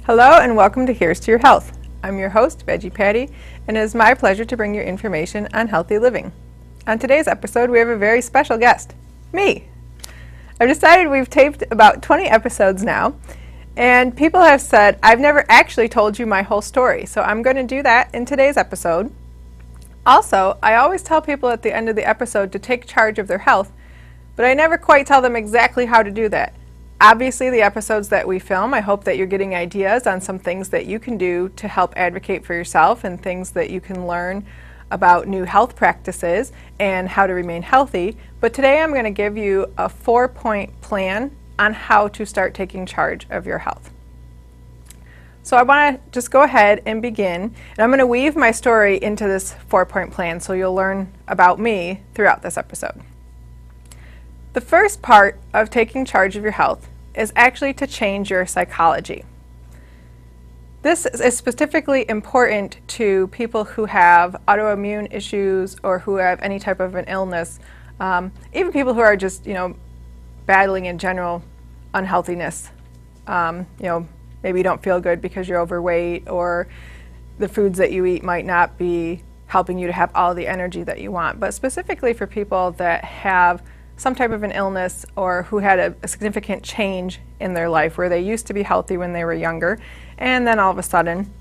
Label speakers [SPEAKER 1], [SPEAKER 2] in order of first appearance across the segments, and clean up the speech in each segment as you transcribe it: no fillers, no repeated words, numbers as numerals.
[SPEAKER 1] Hello and welcome to Here's to Your Health. I'm your host, Veggie Patty, and it is my pleasure to bring you information on healthy living. On today's episode, we have a very special guest, me. I've decided we've taped about 20 episodes now, and people have said, I've never actually told you my whole story, so I'm going to do that in today's episode. Also, I always tell people at the end of the episode to take charge of their health, but I never quite tell them exactly how to do that. Obviously, the episodes that we film, I hope that you're getting ideas on some things that you can do to help advocate for yourself and things that you can learn about new health practices and how to remain healthy. But today I'm going to give you a 4-point plan on how to start taking charge of your health. So I want to just go ahead and begin, and I'm going to weave my story into this 4-point plan so you'll learn about me throughout this episode. The first part of taking charge of your health is actually to change your psychology. This is specifically important to people who have autoimmune issues or who have any type of an illness, even people who are just, battling in general unhealthiness. Maybe you don't feel good because you're overweight, or the foods that you eat might not be helping you to have all the energy that you want. But specifically for people that have some type of an illness or who had a significant change in their life where they used to be healthy when they were younger, and then all of a sudden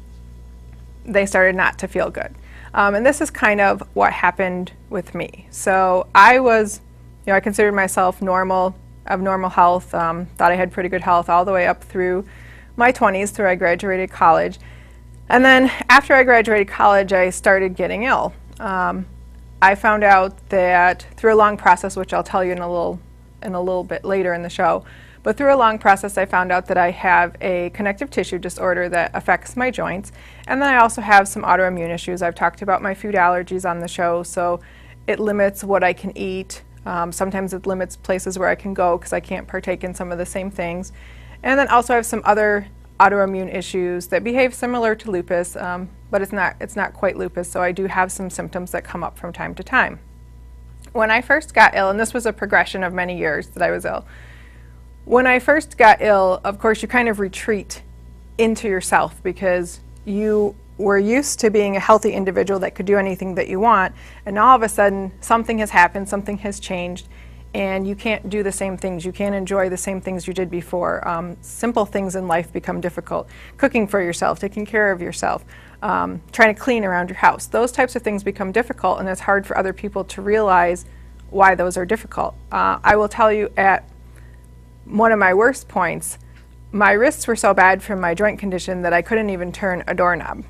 [SPEAKER 1] they started not to feel good. And this is kind of what happened with me. So I was, I considered myself normal, of normal health, thought I had pretty good health all the way up through my 20s, through I graduated college. And then after I graduated college, I started getting ill. I found out that through a long process, which I'll tell you in a little bit later in the show, but through a long process I found out that I have a connective tissue disorder that affects my joints, and then I also have some autoimmune issues. I've talked about my food allergies on the show, so it limits what I can eat. Sometimes it limits places where I can go because I can't partake in some of the same things. And then also I have some other autoimmune issues that behave similar to lupus, but it's not quite lupus, so I do have some symptoms that come up from time to time. When I first got ill, and this was a progression of many years that I was ill, when I first got ill, of course, you kind of retreat into yourself because you were used to being a healthy individual that could do anything that you want, and all of a sudden something has happened, something has changed, and you can't do the same things. You can't enjoy the same things you did before. Simple things in life become difficult. Cooking for yourself, taking care of yourself, trying to clean around your house. Those types of things become difficult, and it's hard for other people to realize why those are difficult. I will tell you, at one of my worst points, my wrists were so bad from my joint condition that I couldn't even turn a doorknob.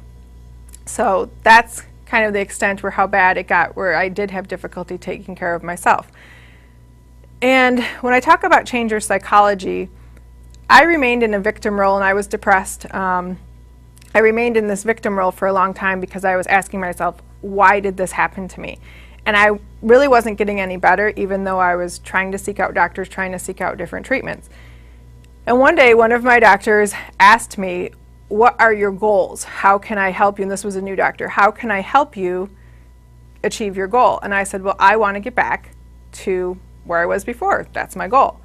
[SPEAKER 1] So that's kind of the extent where how bad it got, where I did have difficulty taking care of myself. And when I talk about change your psychology, I remained in a victim role and I was depressed. I remained in this victim role for a long time because I was asking myself, why did this happen to me? And I really wasn't getting any better, even though I was trying to seek out doctors, trying to seek out different treatments. And one day, one of my doctors asked me, what are your goals? How can I help you? And this was a new doctor. How can I help you achieve your goal? And I said, well, I want to get back to where I was before. That's my goal.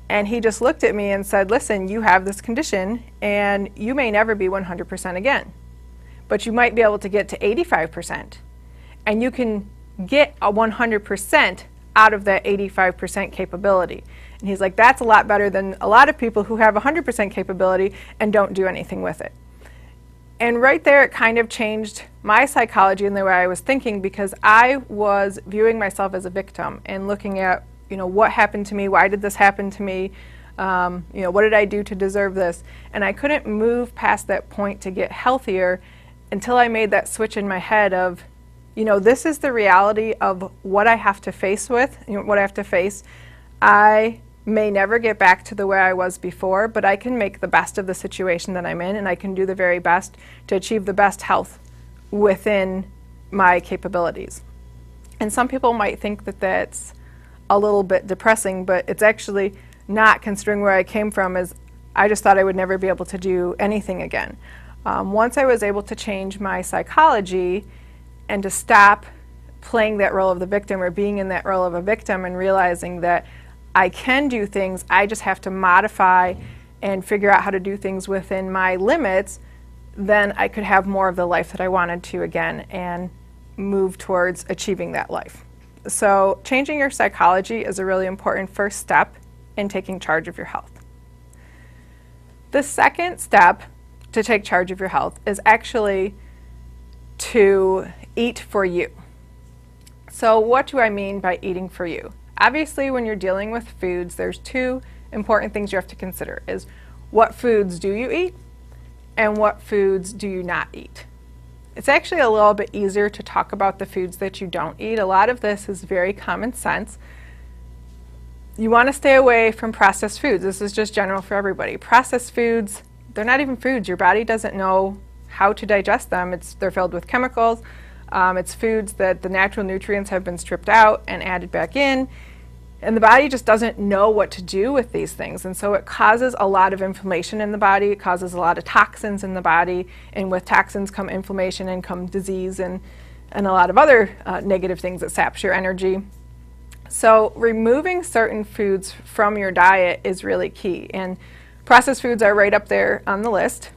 [SPEAKER 1] And he just looked at me and said, listen, you have this condition and you may never be 100% again, but you might be able to get to 85%, and you can get a 100% out of that 85% capability. And he's like, that's a lot better than a lot of people who have 100% capability and don't do anything with it. And right there, it kind of changed my psychology and the way I was thinking, because I was viewing myself as a victim and looking at, what happened to me? Why did this happen to me? What did I do to deserve this? And I couldn't move past that point to get healthier until I made that switch in my head of, this is the reality of what I have to face with, what I have to face. I may never get back to the way I was before, but I can make the best of the situation that I'm in, and I can do the very best to achieve the best health within my capabilities. And some people might think that that's a little bit depressing, but it's actually not, considering where I came from. Is I just thought I would never be able to do anything again. Once I was able to change my psychology and to stop playing that role of the victim or being in that role of a victim and realizing that I can do things, I just have to modify and figure out how to do things within my limits, then I could have more of the life that I wanted to again and move towards achieving that life. So changing your psychology is a really important first step in taking charge of your health. The second step to take charge of your health is actually to eat for you. So what do I mean by eating for you? Obviously, when you're dealing with foods, there's two important things you have to consider is what foods do you eat and what foods do you not eat. It's actually a little bit easier to talk about the foods that you don't eat. A lot of this is very common sense. You want to stay away from processed foods. This is just general for everybody. Processed foods, they're not even foods. Your body doesn't know how to digest them. They're filled with chemicals. It's foods that the natural nutrients have been stripped out and added back in. And the body just doesn't know what to do with these things. And so it causes a lot of inflammation in the body. It causes a lot of toxins in the body. And with toxins come inflammation and come disease and a lot of other negative things that saps your energy. So removing certain foods from your diet is really key. And processed foods are right up there on the list.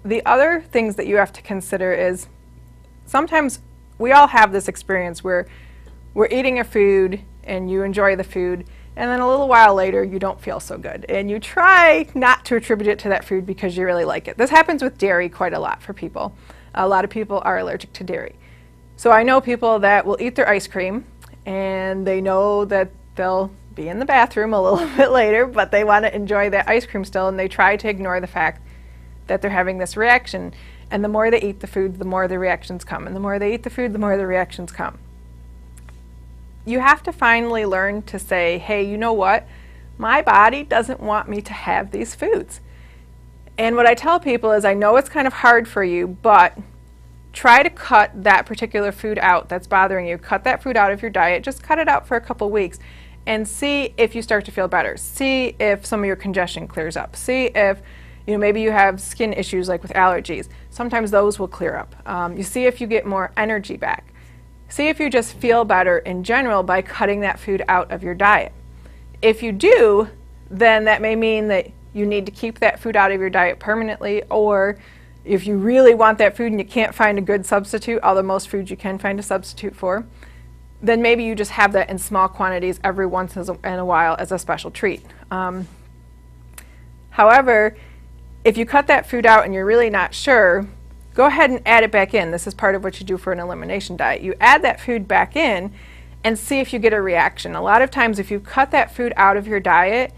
[SPEAKER 1] The other things that you have to consider is sometimes we all have this experience where we're eating a food and you enjoy the food, and then a little while later you don't feel so good. And you try not to attribute it to that food because you really like it. This happens with dairy quite a lot for people. A lot of people are allergic to dairy. So I know people that will eat their ice cream and they know that they'll be in the bathroom a little bit later, but they want to enjoy that ice cream still, and they try to ignore the fact that they're having this reaction. And the more they eat the food, the more the reactions come. And the more they eat the food, the more the reactions come. You have to finally learn to say, hey, you know what? My body doesn't want me to have these foods. And what I tell people is, I know it's kind of hard for you, but try to cut that particular food out that's bothering you. Cut that food out of your diet. Just cut it out for a couple weeks and see if you start to feel better. See if some of your congestion clears up. See if maybe you have skin issues like with allergies. Sometimes those will clear up. You see if you get more energy back. See if you just feel better in general by cutting that food out of your diet. If you do, then that may mean that you need to keep that food out of your diet permanently, or if you really want that food and you can't find a good substitute, although most foods you can find a substitute for, then maybe you just have that in small quantities every once in a while as a special treat. However, if you cut that food out and you're really not sure, go ahead and add it back in. This is part of what you do for an elimination diet. You add that food back in and see if you get a reaction. A lot of times if you cut that food out of your diet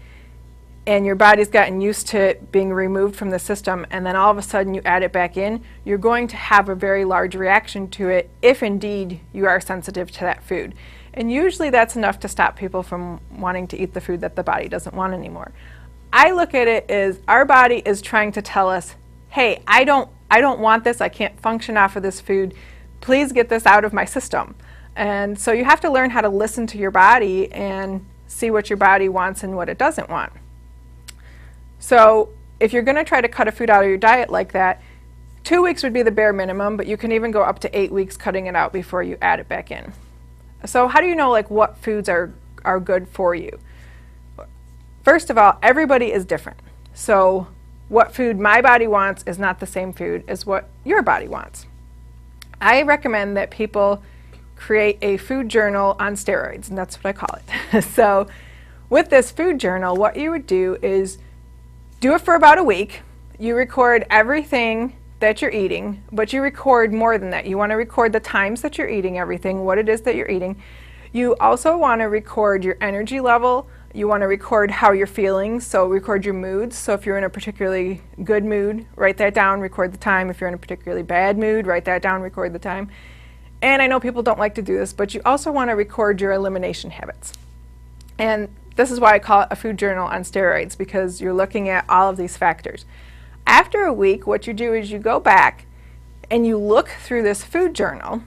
[SPEAKER 1] and your body's gotten used to it being removed from the system, and then all of a sudden you add it back in, you're going to have a very large reaction to it if indeed you are sensitive to that food. And usually that's enough to stop people from wanting to eat the food that the body doesn't want anymore. I look at it as our body is trying to tell us, hey, I don't want this, I can't function off of this food, please get this out of my system. And so you have to learn how to listen to your body and see what your body wants and what it doesn't want. So if you're going to try to cut a food out of your diet like that, 2 weeks would be the bare minimum, but you can even go up to 8 weeks cutting it out before you add it back in. So how do you know what foods are good for you? First of all, everybody is different. So what food my body wants is not the same food as what your body wants. I recommend that people create a food journal on steroids, and that's what I call it. So with this food journal, what you would do is do it for about a week. You record everything that you're eating, but you record more than that. You want to record the times that you're eating everything, what it is that you're eating. You also want to record your energy level. You want to record how you're feeling, so record your moods. So if you're in a particularly good mood, write that down, record the time. If you're in a particularly bad mood, write that down, record the time. And I know people don't like to do this, but you also want to record your elimination habits. And this is why I call it a food journal on steroids, because you're looking at all of these factors. After a week, what you do is you go back and you look through this food journal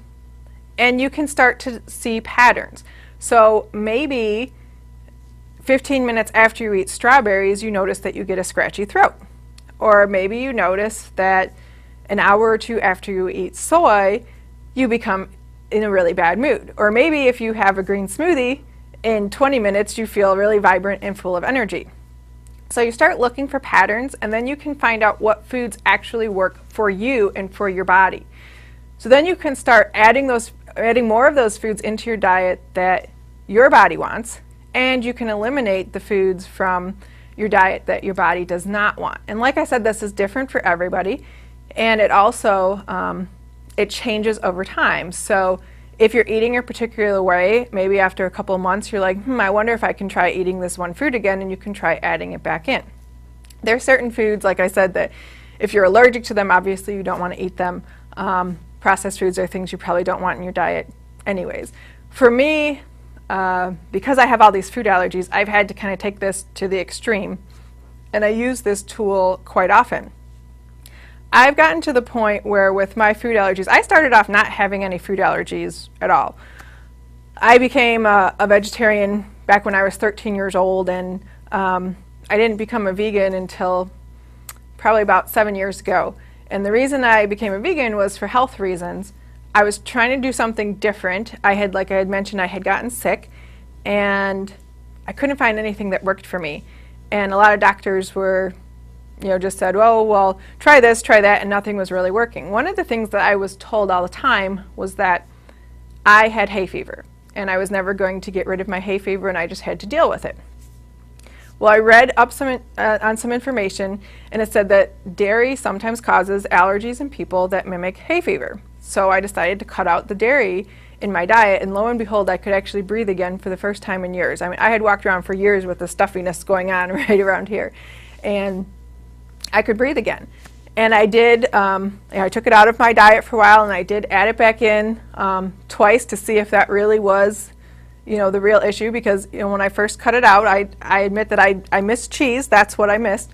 [SPEAKER 1] and you can start to see patterns. So maybe 15 minutes after you eat strawberries, you notice that you get a scratchy throat. Or maybe you notice that an hour or two after you eat soy, you become in a really bad mood. Or maybe if you have a green smoothie, in 20 minutes you feel really vibrant and full of energy. So you start looking for patterns, and then you can find out what foods actually work for you and for your body. So then you can start adding more of those foods into your diet that your body wants, and you can eliminate the foods from your diet that your body does not want. And like I said, this is different for everybody, and it also it changes over time. So if you're eating a particular way, maybe after a couple of months you're like, I wonder if I can try eating this one food again, and you can try adding it back in. There are certain foods, like I said, that if you're allergic to them, obviously you don't want to eat them. Processed foods are things you probably don't want in your diet anyways. For me, because I have all these food allergies, I've had to kind of take this to the extreme, and I use this tool quite often. I've gotten to the point where with my food allergies, I started off not having any food allergies at all. I became a vegetarian back when I was 13 years old, and I didn't become a vegan until probably about 7 years ago. And the reason I became a vegan was for health reasons. I was trying to do something different. Like I had mentioned, I had gotten sick, and I couldn't find anything that worked for me. And a lot of doctors were, just said, oh, well, try this, try that, and nothing was really working. One of the things that I was told all the time was that I had hay fever, and I was never going to get rid of my hay fever, and I just had to deal with it. Well, I read up on some information, and it said that dairy sometimes causes allergies in people that mimic hay fever. So I decided to cut out the dairy in my diet, and lo and behold, I could actually breathe again for the first time in years. I mean, I had walked around for years with the stuffiness going on right around here, and I could breathe again. And I did, I took it out of my diet for a while, and I did add it back in twice to see if that really was the real issue, because when I first cut it out, I admit that I missed cheese. That's what I missed.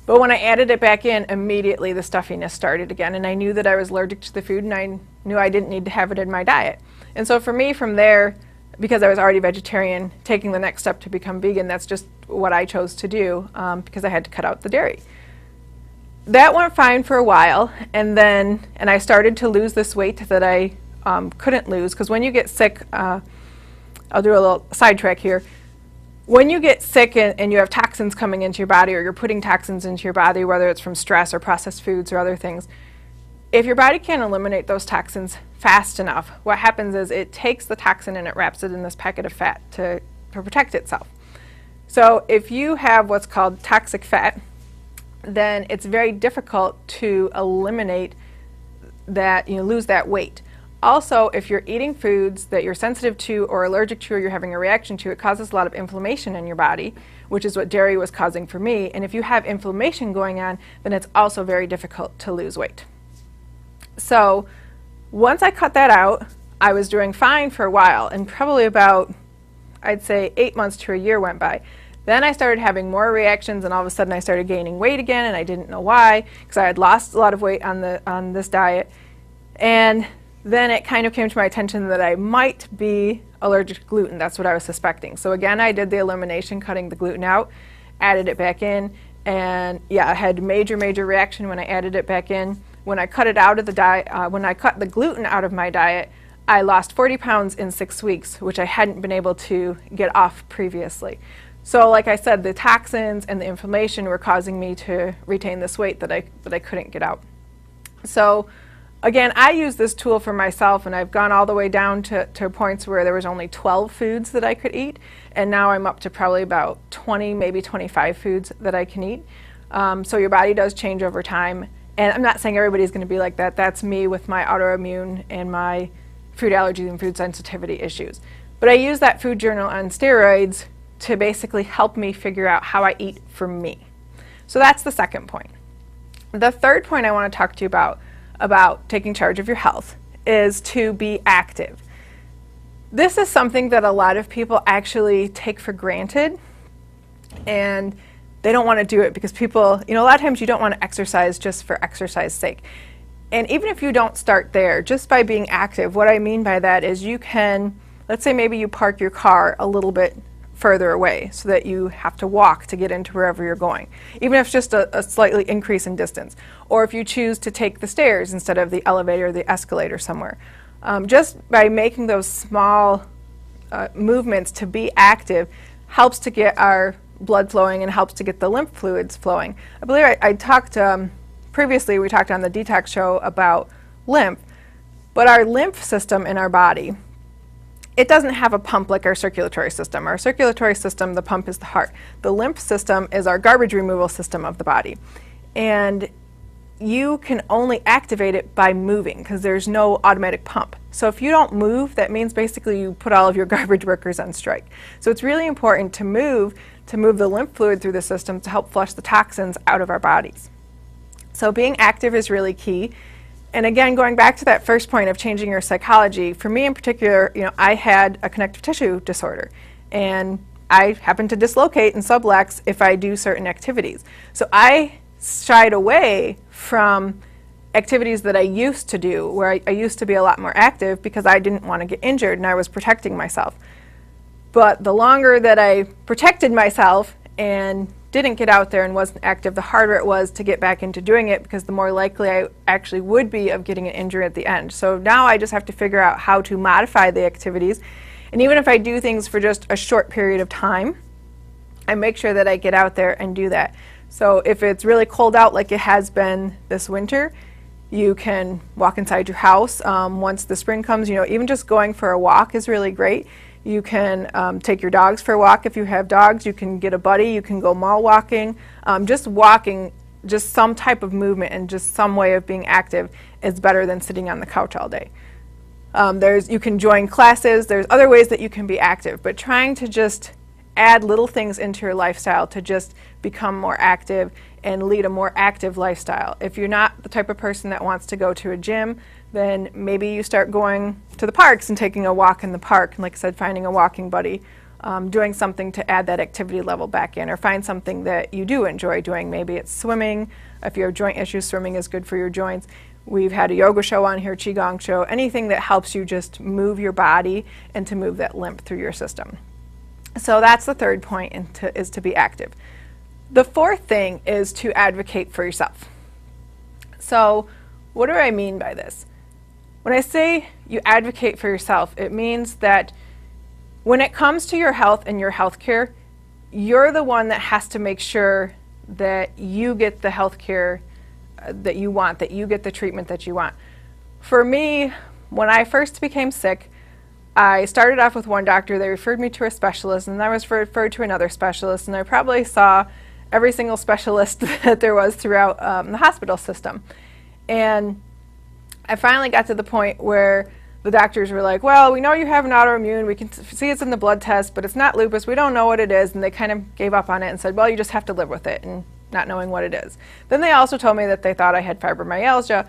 [SPEAKER 1] But when I added it back in, immediately the stuffiness started again, and I knew that I was allergic to the food, and I knew I didn't need to have it in my diet. And so for me, from there, because I was already vegetarian, taking the next step to become vegan, that's just what I chose to do, because I had to cut out the dairy. That went fine for a while, and I started to lose this weight that I couldn't lose, because when you get sick, I'll do a little sidetrack here. When you get sick and you have toxins coming into your body, or you're putting toxins into your body, whether it's from stress or processed foods or other things, if your body can't eliminate those toxins fast enough, what happens is it takes the toxin and it wraps it in this packet of fat to protect itself. So if you have what's called toxic fat, then it's very difficult to eliminate that, lose that weight. Also, if you're eating foods that you're sensitive to or allergic to, or you're having a reaction to, it causes a lot of inflammation in your body, which is what dairy was causing for me. And if you have inflammation going on, then it's also very difficult to lose weight. So once I cut that out, I was doing fine for a while, and probably about, I'd say, 8 months to a year went by. Then I started having more reactions, and all of a sudden I started gaining weight again, and I didn't know why, because I had lost a lot of weight on this diet. And then it kind of came to my attention that I might be allergic to gluten. That's what I was suspecting. So again, I did the elimination, cutting the gluten out, added it back in, and yeah, I had major reaction when I added it back in. When I cut it out of the diet, when I cut the gluten out of my diet, I lost 40 pounds in 6 weeks, which I hadn't been able to get off previously. So like I said, the toxins and the inflammation were causing me to retain this weight that I couldn't get out. So again, I use this tool for myself, and I've gone all the way down to points where there was only 12 foods that I could eat, and now I'm up to probably about 20, maybe 25 foods that I can eat. So your body does change over time, and I'm not saying everybody's going to be like that. That's me with my autoimmune and my food allergies and food sensitivity issues. But I use that food journal on steroids to basically help me figure out how I eat for me. So that's the second point. The third point I want to talk to you about taking charge of your health is to be active. This is something that a lot of people actually take for granted, and they don't want to do it because people, a lot of times you don't want to exercise just for exercise's sake. And even if you don't start there, just by being active, what I mean by that is you can, let's say maybe you park your car a little bit further away so that you have to walk to get into wherever you're going, even if it's just a slightly increase in distance. Or if you choose to take the stairs instead of the elevator or the escalator somewhere. Just by making those small movements to be active helps to get our blood flowing and helps to get the lymph fluids flowing. I believe I talked previously, we talked on the detox show about lymph, but our lymph system in our body, it doesn't have a pump like our circulatory system. Our circulatory system, the pump is the heart. The lymph system is our garbage removal system of the body. And you can only activate it by moving because there's no automatic pump. So if you don't move, that means basically you put all of your garbage workers on strike. So it's really important to move the lymph fluid through the system to help flush the toxins out of our bodies. So being active is really key. And again, going back to that first point of changing your psychology, for me in particular, I had a connective tissue disorder, and I happen to dislocate and sublux if I do certain activities. So I shied away from activities that I used to do, where I used to be a lot more active because I didn't want to get injured and I was protecting myself. But the longer that I protected myself and didn't get out there and wasn't active, the harder it was to get back into doing it, because the more likely I actually would be of getting an injury at the end. So now I just have to figure out how to modify the activities. And even if I do things for just a short period of time, I make sure that I get out there and do that. So if it's really cold out like it has been this winter, you can walk inside your house. Once the spring comes, even just going for a walk is really great. You can take your dogs for a walk if you have dogs. You can get a buddy. You can go mall walking. Just walking, just some type of movement and just some way of being active is better than sitting on the couch all day. You can join classes. There's other ways that you can be active, but trying to just add little things into your lifestyle to just become more active and lead a more active lifestyle. If you're not the type of person that wants to go to a gym, then maybe you start going to the parks and taking a walk in the park, and like I said, finding a walking buddy, doing something to add that activity level back in, or find something that you do enjoy doing. Maybe it's swimming. If you have joint issues, swimming is good for your joints. We've had a yoga show on here, qigong show, anything that helps you just move your body and to move that lymph through your system. So that's the third point, is to be active. The fourth thing is to advocate for yourself. So what do I mean by this? When I say you advocate for yourself, it means that when it comes to your health and your health care, you're the one that has to make sure that you get the health care that you want, that you get the treatment that you want. For me, when I first became sick, I started off with one doctor. They referred me to a specialist, and I was referred to another specialist, and I probably saw every single specialist that there was throughout the hospital system. And I finally got to the point where the doctors were like, well, we know you have an autoimmune. We can see it's in the blood test, but it's not lupus. We don't know what it is. And they kind of gave up on it and said, well, you just have to live with it, and not knowing what it is. Then they also told me that they thought I had fibromyalgia.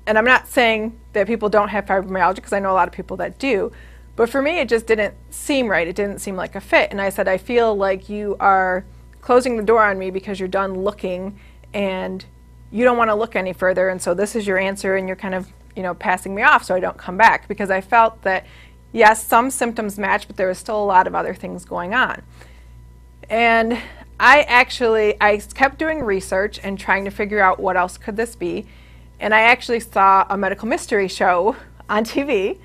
[SPEAKER 1] And I'm not saying that people don't have fibromyalgia, because I know a lot of people that do. But for me, it just didn't seem right. It didn't seem like a fit. And I said, I feel like you are closing the door on me because you're done looking and you don't want to look any further. And so this is your answer, and you're kind of, passing me off so I don't come back, because I felt that, yes, some symptoms match, but there was still a lot of other things going on. And I kept doing research and trying to figure out what else could this be. And I actually saw a medical mystery show on TV,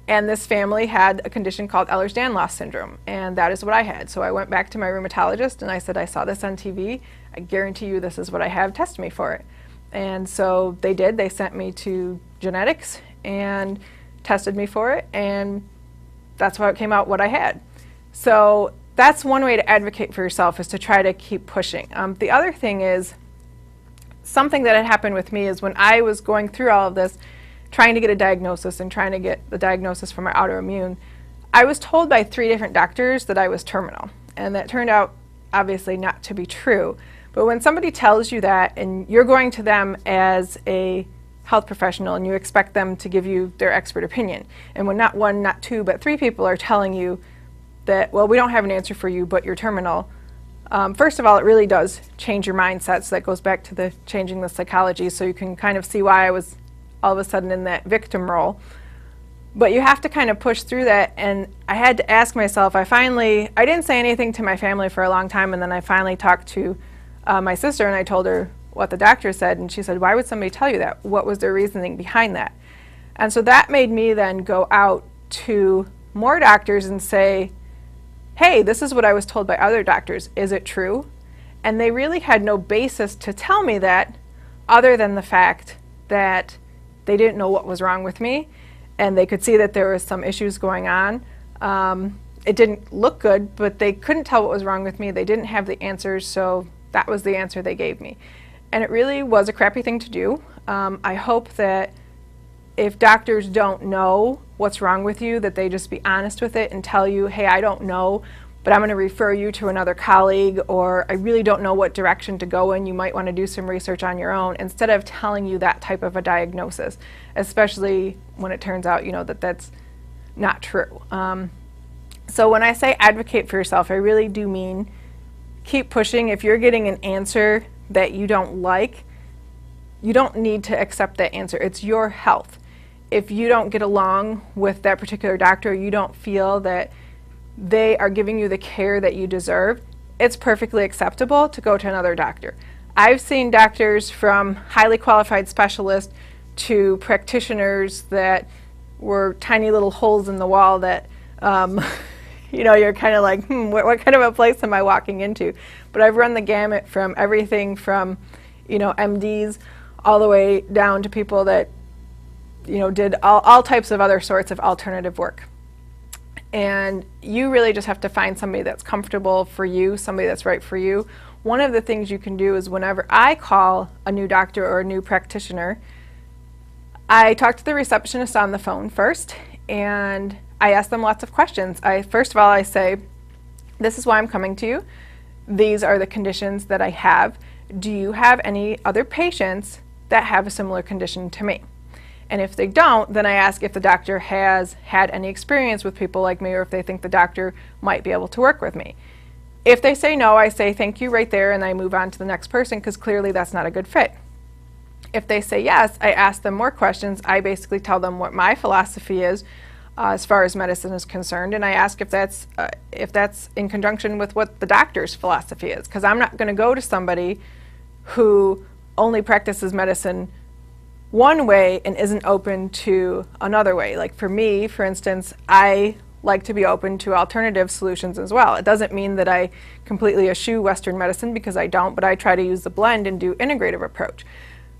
[SPEAKER 1] and this family had a condition called Ehlers-Danlos syndrome, and that is what I had. So I went back to my rheumatologist and I said, I saw this on TV. I guarantee you this is what I have. Test me for it. And so they did. They sent me to genetics and tested me for it, and that's why it came out what I had. So that's one way to advocate for yourself, is to try to keep pushing. The other thing is, something that had happened with me is when I was going through all of this, trying to get a diagnosis and trying to get the diagnosis for my autoimmune, I was told by 3 different doctors that I was terminal. And that turned out obviously not to be true. But when somebody tells you that, and you're going to them as a health professional and you expect them to give you their expert opinion, and when not 1, not 2, but 3 people are telling you that, well, we don't have an answer for you, but you're terminal, first of all, it really does change your mindset. So that goes back to the changing the psychology, so you can kind of see why I was all of a sudden in that victim role. But you have to kind of push through that, and I had to ask myself, I didn't say anything to my family for a long time, and then I finally talked to my sister, and I told her what the doctor said, and she said, why would somebody tell you that? What was their reasoning behind that? And so that made me then go out to more doctors and say, hey, this is what I was told by other doctors. Is it true? And they really had no basis to tell me that other than the fact that they didn't know what was wrong with me, and they could see that there was some issues going on. It didn't look good, but they couldn't tell what was wrong with me. They didn't have the answers, so that was the answer they gave me. And it really was a crappy thing to do. I hope that if doctors don't know what's wrong with you, that they just be honest with it and tell you, hey, I don't know, but I'm going to refer you to another colleague, or I really don't know what direction to go in. You might want to do some research on your own, instead of telling you that type of a diagnosis, especially when it turns out, that that's not true. So when I say advocate for yourself, I really do mean keep pushing. If you're getting an answer that you don't like, you don't need to accept that answer. It's your health. If you don't get along with that particular doctor, you don't feel that they are giving you the care that you deserve, it's perfectly acceptable to go to another doctor. I've seen doctors from highly qualified specialists to practitioners that were tiny little holes in the wall that you're kind of like, what kind of a place am I walking into? But I've run the gamut from everything from, MDs all the way down to people that, did all types of other sorts of alternative work. And you really just have to find somebody that's comfortable for you, somebody that's right for you. One of the things you can do is whenever I call a new doctor or a new practitioner, I talk to the receptionist on the phone first, and I ask them lots of questions. First of all, I say, this is why I'm coming to you. These are the conditions that I have. Do you have any other patients that have a similar condition to me? And if they don't, then I ask if the doctor has had any experience with people like me, or if they think the doctor might be able to work with me. If they say no, I say thank you right there, and I move on to the next person, because clearly that's not a good fit. If they say yes, I ask them more questions. I basically tell them what my philosophy is as far as medicine is concerned, and I ask if that's in conjunction with what the doctor's philosophy is, because I'm not going to go to somebody who only practices medicine one way and isn't open to another way. Like for me, for instance, I like to be open to alternative solutions as well. It doesn't mean that I completely eschew Western medicine, because I don't, but I try to use the blend and do integrative approach.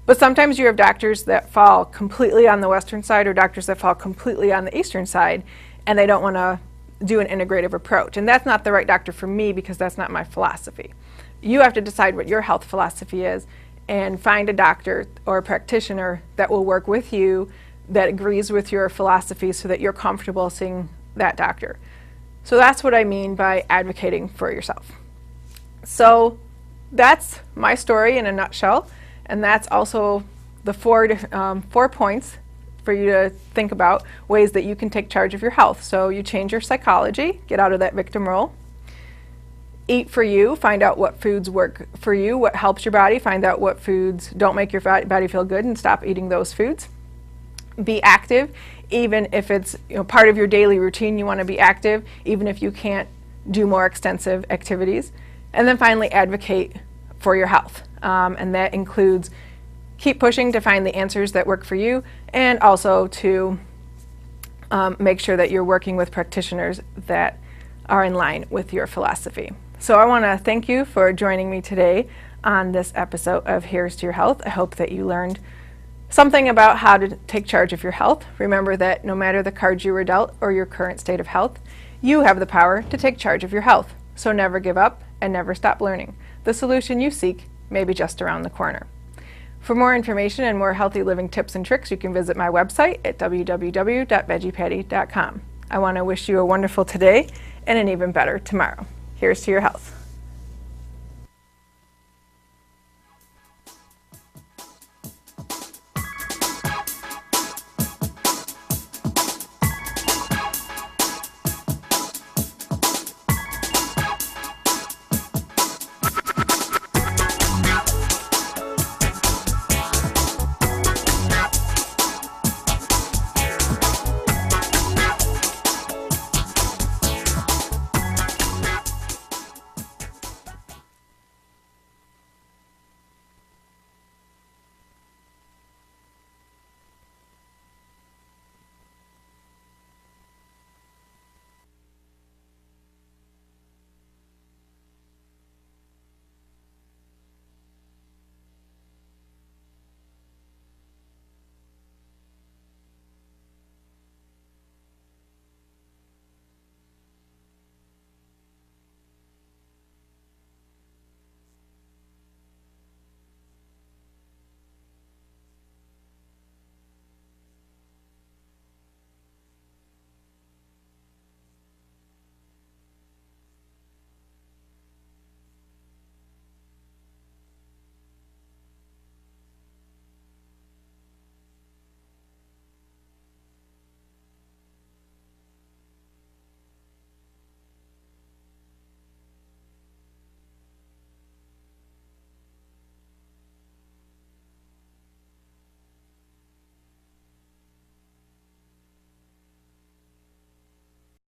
[SPEAKER 1] But sometimes you have doctors that fall completely on the Western side, or doctors that fall completely on the Eastern side, and they don't want to do an integrative approach. And that's not the right doctor for me, because that's not my philosophy. You have to decide what your health philosophy is, and find a doctor or a practitioner that will work with you, that agrees with your philosophy, so that you're comfortable seeing that doctor. So that's what I mean by advocating for yourself. So that's my story in a nutshell, and that's also the four points for you to think about, ways that you can take charge of your health. So you change your psychology, get out of that victim role. Eat for you, find out what foods work for you, what helps your body, find out what foods don't make your body feel good, and stop eating those foods. Be active, even if it's part of your daily routine. You want to be active, even if you can't do more extensive activities. And then finally, advocate for your health. And that includes keep pushing to find the answers that work for you, and also to make sure that you're working with practitioners that are in line with your philosophy. So I want to thank you for joining me today on this episode of Here's to Your Health. I hope that you learned something about how to take charge of your health. Remember that no matter the cards you were dealt or your current state of health, you have the power to take charge of your health. So never give up and never stop learning. The solution you seek may be just around the corner. For more information and more healthy living tips and tricks, you can visit my website at www.veggiepatty.com. I want to wish you a wonderful today and an even better tomorrow. Here's to your health.